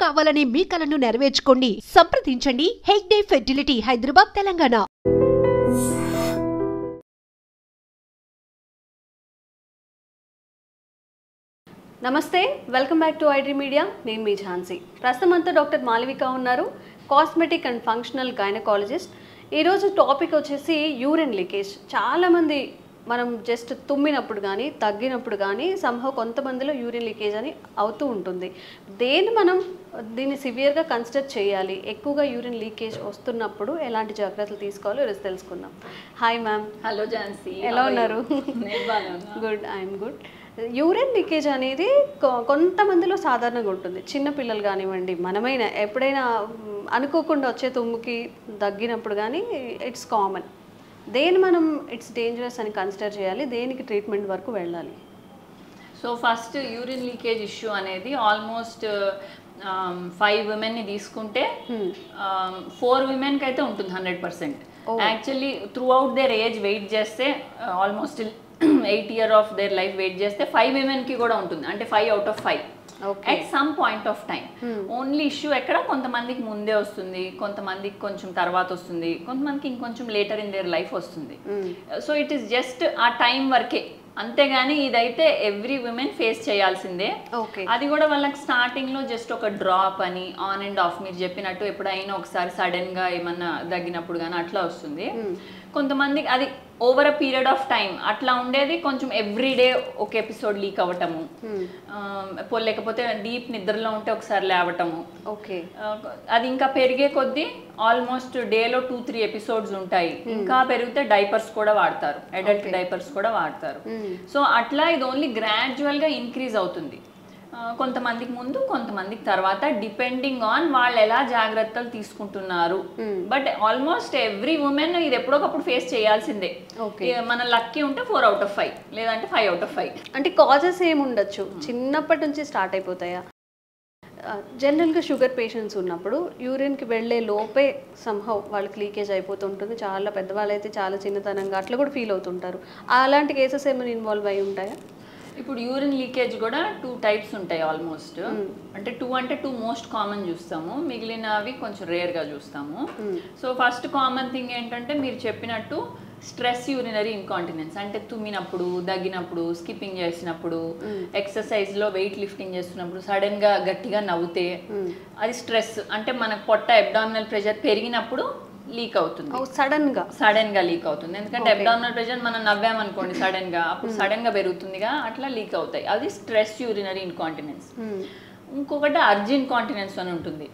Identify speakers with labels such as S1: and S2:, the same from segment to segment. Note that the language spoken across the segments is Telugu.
S1: కావాలనే మీ కలను నెరవేర్చుకోండి. సంప్రదించండి హెగ్డే ఫెర్టిలిటీ, హైదరాబాద్, తెలంగాణ.
S2: నమస్తే, welcome back to iDream media. నేను మీ ఝాన్సీ. ప్రస్తుతం అంతా డాక్టర్ మాలవిక ఉన్నారు, కాస్మెటిక్ అండ్ ఫంక్షనల్ గైనకాలజిస్ట్. ఈరోజు టాపిక్ వచ్చేసి యూరిన్ లీకేజ్. చాలామంది మనం జస్ట్ తుమ్మినప్పుడు కానీ తగ్గినప్పుడు కానీ సంభవ కొంతమందిలో యూరిన్ లీకేజ్ అని అవుతూ ఉంటుంది. దీన్ని సివియర్గా కన్సిడర్ చేయాలి. ఎక్కువగా యూరిన్ లీకేజ్ వస్తున్నప్పుడు ఎలాంటి జాగ్రత్తలు తీసుకోవాలో ఈరోజు తెలుసుకుందాం. Hi ma'am.
S3: హలో ఝాన్సీ,
S2: ఎలా ఉన్నారు? Good, I'm good. Urine leakage అనేది కొంతమందిలో సాధారణంగా ఉంటుంది. చిన్నపిల్లలు కానివ్వండి, మనమైనా ఎప్పుడైనా అనుకోకుండా వచ్చే తుమ్ముకి తగ్గినప్పుడు కానీ ఇట్స్ కామన్. దేని మనం ఇట్స్ డేంజరస్ అని కన్సిడర్ చేయాలి, దేనికి ట్రీట్మెంట్ వరకు వెళ్ళాలి?
S3: So first urine leakage issue అనేది ఆల్మోస్ట్ 5 womenని తీసుకుంటే 4 womenకి అయితే ఉంటుంది 100%. Actually throughout their age wait చేస్తే almost 8 years of their life wait చేస్తే 5 womenకి కూడా ఉంటుంది. అంటే 5 out of 5 at some point of time. Only issue ఎక్కడ కొంతమందికి ముందే వస్తుంది, కొంతమందికి కొంచెం తర్వాత వస్తుంది, కొంతమందికి ఇంకొంచెం లేటర్ ఇన్ దేర్ లైఫ్ వస్తుంది. సో ఇట్ ఈస్ జస్ట్ ఆ టైం వరకే, అంతేగాని ఇదైతే ఎవ్రీ ఉమెన్ ఫేస్ చేయాల్సిందే. అది కూడా వాళ్ళకి స్టార్టింగ్ లో జస్ట్ ఒక డ్రాప్ అని ఆన్ అండ్ ఆఫ్, మీరు చెప్పినట్టు ఎప్పుడైనా ఒకసారి సడన్ గా ఏమన్నా తగ్గినప్పుడు కానీ అట్లా వస్తుంది. కొంతమందికి అది over a period of time అట్లా ఉండేది. కొంచెం ఎవ్రీడే ఒక ఎపిసోడ్ లీక్ అవ్వటము, లేకపోతే డీప్ నిద్రలో ఉంటే ఒకసారి లేవటము. అది ఇంకా పెరిగే కొద్దీ ఆల్మోస్ట్ డేలో 2-3 ఎపిసోడ్స్ ఉంటాయి. ఇంకా పెరిగితే డైపర్స్ కూడా వాడతారు, అడల్ట్ డైపర్స్ కూడా వాడతారు. సో అట్లా ఇది ఓన్లీ గ్రాడ్యువల్ గా ఇంక్రీజ్ అవుతుంది. కొంతమందికి ముందు, కొంతమందికి తర్వాత, డిపెండింగ్ ఆన్ వాళ్ళు ఎలా జాగ్రత్తలు తీసుకుంటున్నారు. బట్ ఆల్మోస్ట్ ఎవ్రీ ఉమెన్ ఇది ఎప్పుడొకప్పుడు ఫేస్ చేయాల్సిందే. మన లక్కీ ఉంటే 4 out of 5, లేదంటే 5 out of 5.
S2: అంటే కాజెస్ ఏముండొచ్చు, చిన్నప్పటి నుంచి స్టార్ట్ అయిపోతాయా? జనరల్గా షుగర్ పేషెంట్స్ ఉన్నప్పుడు యూరిన్కి వెళ్ళే లోపే సంహవ్ వాళ్ళకి లీకేజ్ అయిపోతుంటుంది. చాలా పెద్దవాళ్ళు అయితే చాలా చిన్నతనంగా అట్లా కూడా ఫీల్ అవుతుంటారు. అలాంటి కేసెస్ ఏమైనా ఇన్వాల్వ్ అయి ఉంటాయా?
S3: ఇప్పుడు యూరిన్ లీకేజ్ కూడా 2 types ఉంటాయి ఆల్మోస్ట్. అంటే 2 మోస్ట్ కామన్ చూస్తాము, మిగిలినవి కొంచెం రేర్గా చూస్తాము. సో ఫస్ట్ కామన్ థింగ్ ఏంటంటే మీరు చెప్పినట్టు స్ట్రెస్ యూరినరీ ఇన్కాంటినెన్స్. అంటే తుమ్మినప్పుడు, దగ్గినప్పుడు, స్కిప్పింగ్ చేసినప్పుడు, ఎక్సర్సైజ్లో వెయిట్ లిఫ్టింగ్ చేస్తున్నప్పుడు సడన్ గా గట్టిగా నవ్వుతే అది స్ట్రెస్. అంటే మన పొట్ట అబ్డామినల్ ప్రెషర్ పెరిగినప్పుడు లీక్ అవుతుంది, సడన్ గా లీక్ అవుతుంది. ఎందుకంటే అబ్డామినల్ ప్రెషర్ మనం నవ్వామనుకోండి సడన్ గా, అప్పుడు సడన్ గా పెరుగుతుందిగా, అట్లా లీక్ అవుతాయి. అది స్ట్రెస్ యూరినరీ ఇన్కాంటినెన్స్. ఇంకొకటి అర్జెంట్ కాంటినెన్స్ అని ఉంటుంది.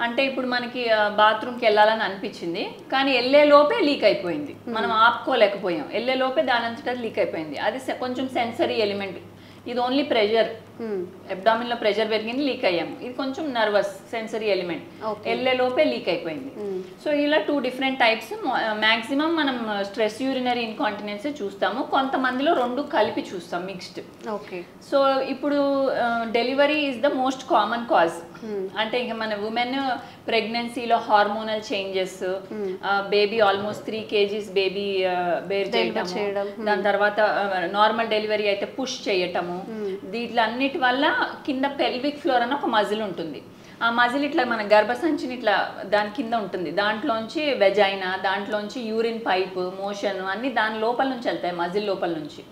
S3: అంటే ఇప్పుడు మనకి బాత్రూమ్కి వెళ్ళాలని అనిపించింది, కానీ వెళ్ళే లోపే లీక్ అయిపోయింది, మనం ఆపుకోలేకపోయాం, వెళ్ళే లోపే దాని అంతటా లీక్ అయిపోయింది. అది కొంచెం సెన్సరీ ఎలిమెంట్. ఇది ఓన్లీ ప్రెషర్, అబ్డామిన్ లో ప్రెషర్ పెరిగింది, లీక్ అయ్యాము. ఇది కొంచెం నర్వస్ సెన్సరీ ఎలిమెంట్, వెళ్ళే లోపే లీక్ అయిపోయింది. సో ఇలా 2 different types. మాక్సిమం మనం స్ట్రెస్ యూరినరీ ఇన్కాంటినెన్స్ చూస్తాము, కొంతమందిలో 2 కలిపి చూస్తాం, మిక్స్డ్. సో ఇప్పుడు delivery is the most common cause. అంటే ఇంకా మన ఉమెన్ ప్రెగ్నెన్సీలో hormonal changes, baby almost 3 kgs baby bear చేయటము, దాని తర్వాత నార్మల్ డెలివరీ అయితే పుష్ చేయటము, వీటిలన్నిటి వల్ల కింద పెల్విక్ ఫ్లోర్ అని ఒక మజిల్ ఉంటుంది. ఆ మజిల్ ఇట్లా మన గర్భసంచిని ఇట్లా దాని కింద ఉంటుంది, దాంట్లోంచి వెజైనా, దాంట్లోంచి యూరిన్ పైప్ మోషన్ అన్ని దాని లోపల నుంచి వెళ్తాయి, మజిల్ లోపల నుంచి.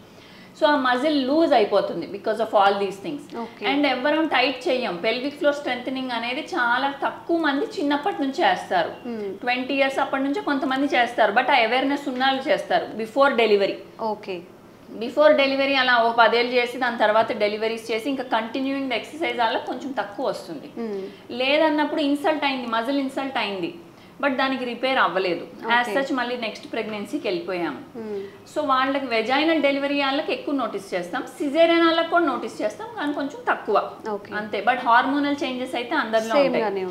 S3: సో ఆ మజిల్ లూజ్ అయిపోతుంది because of all these things. And ఎవరం టైట్ చెయ్యం. పెల్విక్ ఫ్లోర్ స్ట్రెంథనింగ్ అనేది చాలా తక్కువ మంది చిన్నప్పటి నుంచి చేస్తారు. 20 years అప్పటి నుంచి కొంతమంది చేస్తారు, బట్ ఆ అవేర్నెస్ ఉన్నాళ్ళు చేస్తారు బిఫోర్ డెలివరీ. బిఫోర్ డెలివరీ అలా 10 ఏళ్ళు చేసి దాని తర్వాత డెలివరీస్ చేసి ఇంకా కంటిన్యూయింగ్ ఎక్సర్సైజ్ వల్ల కొంచెం తక్కువ వస్తుంది. లేదన్నప్పుడు ఇన్సల్ట్ అయింది, మజిల్ ఇన్సల్ట్ అయింది, బట్ దానికి రిపేర్ అవ్వలేదు. యాజ్ సచ్ మళ్ళీ నెక్స్ట్ ప్రెగ్నెన్సీకి వెళ్ళిపోయాము. సో వాళ్ళకి వెజైనల్ డెలివరీ వాళ్ళకి ఎక్కువ నోటీస్ చేస్తాం, సిజేరియన్ వాళ్ళకి కూడా నోటీస్ చేస్తాం, కానీ కొంచెం తక్కువ అంతే. బట్ హార్మోనల్ చేంజెస్ అయితే అందరిలో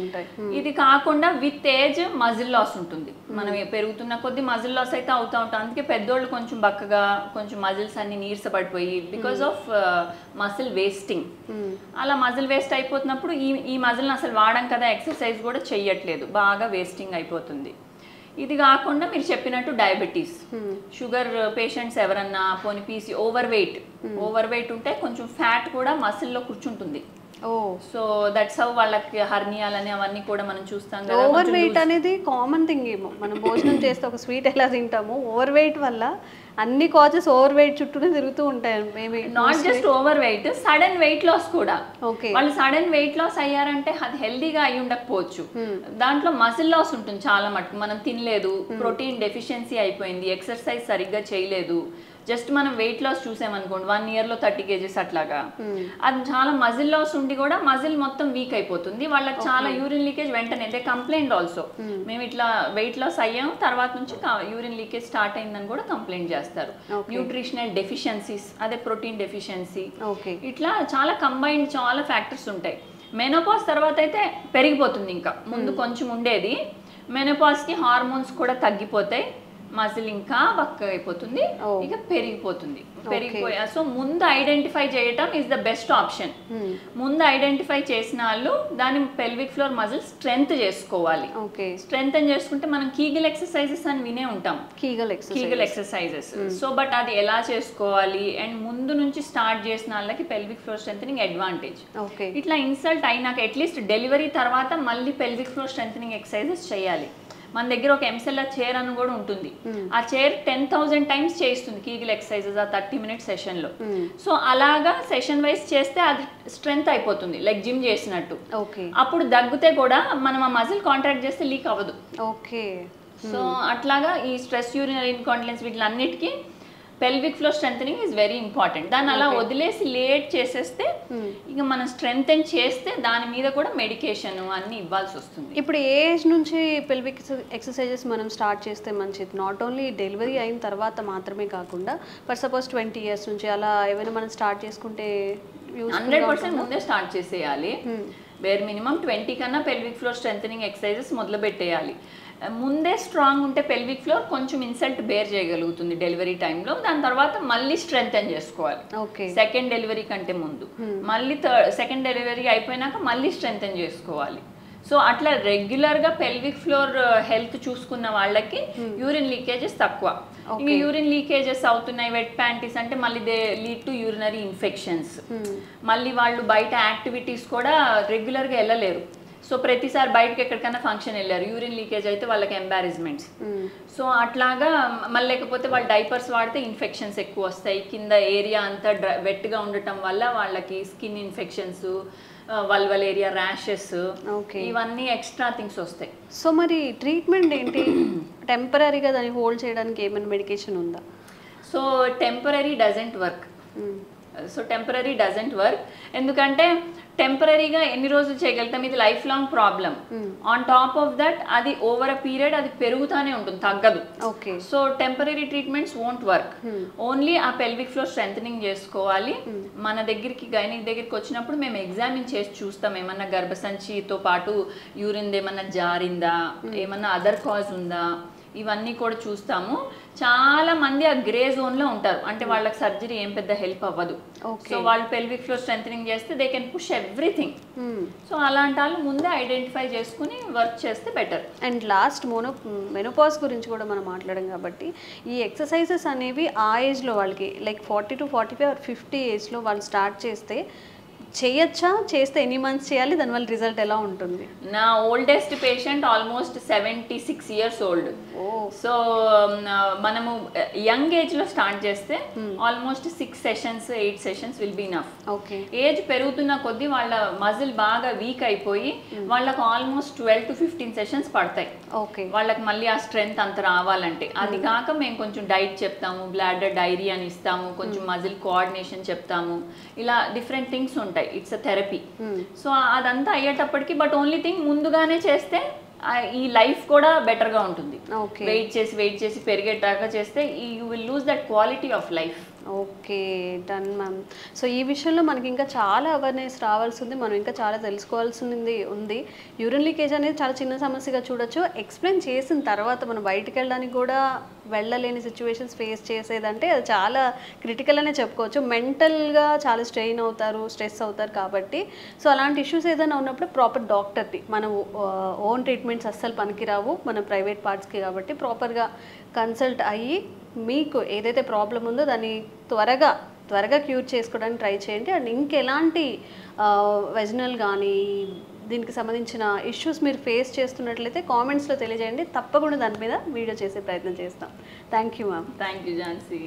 S3: ఉంటాయి. ఇది కాకుండా విత్ ఏజ్ మజిల్ లాస్ ఉంటుంది. మనం పెరుగుతున్న కొద్ది మజిల్ లాస్ అయితే అవుతూ ఉంటాం. అందుకే పెద్దోళ్ళు కొంచెం బక్కగా, కొంచెం మజిల్స్ అన్ని నీరసపడిపోయి బికాస్ ఆఫ్ మజిల్ వేస్టింగ్. అలా మజిల్ వేస్ట్ అయిపోతున్నప్పుడు ఈ మజిల్ని అసలు వాడడం కదా, ఎక్సర్సైజ్ కూడా చెయ్యట్లేదు, బాగా వేస్టింగ్ అయిపోతుంది. ఇది కాకుండా మీరు చెప్పినట్టు డయాబెటీస్, షుగర్ పేషెంట్స్ ఎవరన్నా పోనీ ఓవర్ వెయిట్ ఉంటే కొంచెం ఫ్యాట్ కూడా మసిల్లో కూర్చుంటుంది. సో దట్స్ హౌ వాళ్ళకి హర్నియాలని అవన్నీ కూడా మనం చూస్తాం కదా.
S2: ఓవర్ వెయిట్ అనేది కామన్ థింగ్ ఏమో, మనం భోజనం చేస్తే ఒక స్వీట్ ఎలా తింటామో ఓవర్ వెయిట్ వల్ల అన్ని కాజెస్ ఓవర్ వెయిట్ చుట్టూనే తిరుగుతూ ఉంటాయి maybe.
S3: Not just over weight, sudden weight loss కూడా.
S2: ఓకే,
S3: వాళ్ళు సడన్ వెయిట్ లాస్ అయ్యారంటే అది హెల్దీగా అయి ఉండకపోవచ్చు. దాంట్లో మజిల్ లాస్ ఉంటుంది చాలా మటుకు. మనం తినలేదు, ప్రోటీన్ డెఫిషియన్సీ అయిపోయింది, ఎక్సర్సైజ్ సరిగ్గా చేయలేదు, జస్ట్ మనం వెయిట్ లాస్ చూసామనుకోండి 1 year లో 30 kgs అట్లాగా, అది చాలా మజిల్ లాస్ ఉండి కూడా మజిల్ మొత్తం వీక్ అయిపోతుంది. వాళ్ళకి చాలా యూరిన్ లీకేజ్ వెంటనే. దే కంప్లైంట్ ఆల్సో, మేము ఇట్లా వెయిట్ లాస్ అయ్యాం తర్వాత నుంచి యూరిన్ లీకేజ్ స్టార్ట్ అయిందని కూడా కంప్లైంట్ చేస్తారు. న్యూట్రిషనల్ డెఫిషియన్సీస్, అదే ప్రోటీన్ డెఫిషియన్సీ, ఇట్లా చాలా కంబైన్డ్ చాలా ఫ్యాక్టర్స్ ఉంటాయి. మెనోపాజ్ తర్వాత అయితే పెరిగిపోతుంది, ఇంకా ముందు కొంచెం ఉండేది. మెనోపాజ్కి హార్మోన్స్ కూడా తగ్గిపోతాయి, మజిల్ ఇంకా బక్కగా అయిపోతుంది, ఇక పెరిగిపోతుంది. సో ముందు ఐడెంటిఫై చేయటం ఈజ్ ద బెస్ట్ ఆప్షన్. ముందు ఐడెంటిఫై చేసిన వాళ్ళు దాని పెల్విక్ ఫ్లోర్ మజిల్ స్ట్రెంగ్త్ చేసుకోవాలి. స్ట్రెంగ్త్ చేసుకుంటే మనం కీగల్ ఎక్సర్సైజెస్ అని వినే ఉంటాం, కీగల్ ఎక్సర్సైజెస్. సో బట్ అది ఎలా చేసుకోవాలి అండ్ ముందు నుంచి స్టార్ట్ చేసిన వాళ్ళకి పెల్విక్ ఫ్లోర్ స్ట్రెంథనింగ్ అడ్వాంటేజ్. ఇట్లా ఇన్సల్ట్ అయినాక అట్లీస్ట్ డెలివరీ తర్వాత మళ్ళీ పెల్విక్ ఫ్లోర్ స్ట్రెంథనింగ్ ఎక్సర్సైజెస్ చేయాలి. మన దగ్గర ఒక ఎంసెల్ఆర్ చైర్ అని కూడా ఉంటుంది, ఆ చైర్ 10,000 times చేయిస్తుంది కీగిల్ ఎక్సర్సైజెస్ ఆ 30 minute సెషన్లో. సో అలాగా సెషన్ వైజ్ చేస్తే అది స్ట్రెంగ్త్ అయిపోతుంది, లైక్ జిమ్ చేసినట్టు. అప్పుడు దగ్గితే కూడా మనం ఆ మజిల్ కాంట్రాక్ట్ చేస్తే లీక్ అవ్వదు. సో అట్లాగా ఈ స్ట్రెస్ యూరినరీ ఇన్కాంటినెన్స్ వీటిలన్నిటికీ pelvic floor strengthening is very important. దాన్ని అలా వదిలేసి లేట్ చేసేస్తే ఇక మనం స్ట్రెంథెన్ చేస్తే దాని మీద కూడా మెడికేషన్ అన్ని ఇవ్వాల్సి వస్తుంది.
S2: ఇప్పుడు ఏ ఏజ్ నుంచి పెల్విక్ ఎక్సర్సైజెస్ మనం స్టార్ట్ చేస్తే మంచిది? నాట్ ఓన్లీ డెలివరీ అయిన తర్వాత మాత్రమే కాకుండా ఫర్ సపోజ్ 20 years నుంచి అలా ఏమైనా మనం స్టార్ట్ చేసుకుంటే
S3: 100% ముందే స్టార్ట్ చేసేయాలి. వేర్ మినిమం 20 కన్నా పెల్విక్ ఫ్లోర్ స్ట్రెంథనింగ్ ఎక్సర్సైజెస్ మొదలు పెట్టేయాలి. ముందే స్ట్రాంగ్ ఉంటే పెల్విక్ ఫ్లోర్ కొంచెం ఇన్సల్ట్ బేర్ చేయగలుగుతుంది డెలివరీ టైంలో. దాని తర్వాత మళ్ళీ స్ట్రెంథెన్ చేసుకోవాలి సెకండ్ డెలివరీ కంటే ముందు. మళ్ళీ సెకండ్ డెలివరీ అయిపోయినాక మళ్ళీ స్ట్రెంథెన్ చేసుకోవాలి. సో అట్లా రెగ్యులర్గా పెల్విక్ ఫ్లోర్ హెల్త్ చూసుకున్న వాళ్ళకి యూరిన్ లీకేజెస్ తక్కువ. ఇంకా యూరిన్ లీకేజెస్ అవుతున్నాయి, వెట్ ప్యాంటీస్ అంటే మళ్ళీ they lead to urinary infections. మళ్ళీ వాళ్ళు బయట యాక్టివిటీస్ కూడా రెగ్యులర్గా వెళ్ళలేరు. సో ప్రతిసారి బయటకి ఎక్కడికైనా ఫంక్షన్ వెళ్ళారు, యూరిన్ లీకేజ్ అయితే వాళ్ళకి ఎంబారెస్మెంట్స్. సో అట్లాగా మళ్ళీ లేకపోతే వాళ్ళు డైపర్స్ వాడితే ఇన్ఫెక్షన్స్ ఎక్కువ వస్తాయి. కింద ఏరియా అంతా వెట్గా ఉండటం వల్ల వాళ్ళకి skin infections, vulval area rashes, ఇవన్నీ ఎక్స్ట్రా థింగ్స్ వస్తాయి.
S2: సో మరి ట్రీట్మెంట్ ఏంటి? టెంపరీగా దాన్ని హోల్డ్ చేయడానికి ఏమైనా మెడికేషన్ ఉందా?
S3: So temporary doesn't work. ఎందుకంటే టెంపరీగా ఎన్ని రోజులు చేయగలుగుతాం, ఇది life long problem. On top of that అది ఓవర్ అ పీరియడ్ అది పెరుగుతానే ఉంటుంది, తగ్గదు. So temporary treatments won't work. Only ఆ పెల్విక్ ఫ్లోర్ స్ట్రెంథనింగ్ చేసుకోవాలి. మన దగ్గరికి గైనిక్ దగ్గరికి వచ్చినప్పుడు మేము ఎగ్జామిన్ చేసి చూస్తాం, ఏమన్నా గర్భసంచితో పాటు యూరిన్ ఏమన్నా జారిందా, ఏమన్నా అదర్ కాజ్ ఉందా, ఇవన్నీ కూడా చూస్తాము. చాలా మంది ఆ గ్రే జోన్ లో ఉంటారు, అంటే వాళ్ళకి సర్జరీ ఏం పెద్ద హెల్ప్ అవ్వదు. సో వాళ్ళు పెల్విక్ ఫ్లోర్ స్ట్రెంథనింగ్ చేస్తే they can push everything. So అలాంటి వాళ్ళు ముందే ఐడెంటిఫై చేసుకుని వర్క్ చేస్తే బెటర్.
S2: అండ్ లాస్ట్ మెనోపాజ్ గురించి కూడా మనం మాట్లాడాం కాబట్టి ఈ ఎక్సర్సైజెస్ అనేవి ఆ ఏజ్లో వాళ్ళకి లైక్ 40 to 45 or 50 ఏజ్లో వాళ్ళు స్టార్ట్ చేస్తే చేయొచ్చా? చేస్తే ఎన్ని మంత్స్ చేయాలి? దానివల్ల రిజల్ట్ ఎలా ఉంటుంది?
S3: నా oldest patient almost 76 years old. So మనము యంగ్ ఏజ్ లో స్టార్ట్ చేస్తే almost 6 sessions 8 sessions will be enough. Age పెరుగుతున్న కొద్దీ వాళ్ళ మజిల్ బాగా వీక్ అయిపోయి వాళ్ళకు ఆల్మోస్ట్ 12 to 15 sessions పడతాయి వాళ్ళకి మళ్ళీ ఆ స్ట్రెంగ్త్ అంత రావాలంటే. అది కాక మేము కొంచెం డైట్ చెప్తాము, బ్లాడర్ డైరీ అని ఇస్తాము, కొంచెం మజిల్ కోఆర్డినేషన్ చెప్తాము, ఇలా డిఫరెంట్ థింగ్స్ ఉంటాయి. It's a therapy. సో అదంతా అయ్యేటప్పటికి బట్ ఓన్లీ థింగ్ ముందుగానే చేస్తే ఈ లైఫ్ కూడా బెటర్ గా ఉంటుంది. వెయిట్ చేసి పెరిగేటాక చేస్తే you will lose that quality of life.
S2: Okay, done ma'am. So ఈ విషయంలో మనకి ఇంకా చాలా అవేర్నెస్ రావాల్సి ఉంది, మనం ఇంకా చాలా తెలుసుకోవాల్సింది ఉంది. యూరిన్ లీకేజ్ అనేది చాలా చిన్న సమస్యగా చూడొచ్చు. ఎక్స్ప్లెయిన్ చేసిన తర్వాత మనం బయటకు వెళ్ళడానికి కూడా వెళ్ళలేని సిచ్యువేషన్స్ ఫేస్ చేసేదంటే అది చాలా క్రిటికల్ అనే చెప్పుకోవచ్చు. మెంటల్గా చాలా స్ట్రెస్ అవుతారు కాబట్టి సో అలాంటి ఇష్యూస్ ఏదైనా ఉన్నప్పుడు ప్రాపర్ డాక్టర్ని, మనం ఓన్ ట్రీట్మెంట్స్ అస్సలు పనికిరావు మన ప్రైవేట్ పార్ట్స్కి, కాబట్టి ప్రాపర్గా కన్సల్ట్ అయ్యి మీకు ఏదైతే ప్రాబ్లం ఉందో దాన్ని త్వరగా త్వరగా క్యూర్ చేసుకోవడానికి ట్రై చేయండి. అండ్ ఇంకెలాంటి వెజినల్ కానీ దీనికి సంబంధించిన ఇష్యూస్ మీరు ఫేస్ చేస్తున్నట్లయితే కామెంట్స్లో తెలియజేయండి. తప్పకుండా దాని మీద వీడియో చేసే ప్రయత్నం చేస్తాం. Thank you ma'am.
S3: Thank you Jhansi.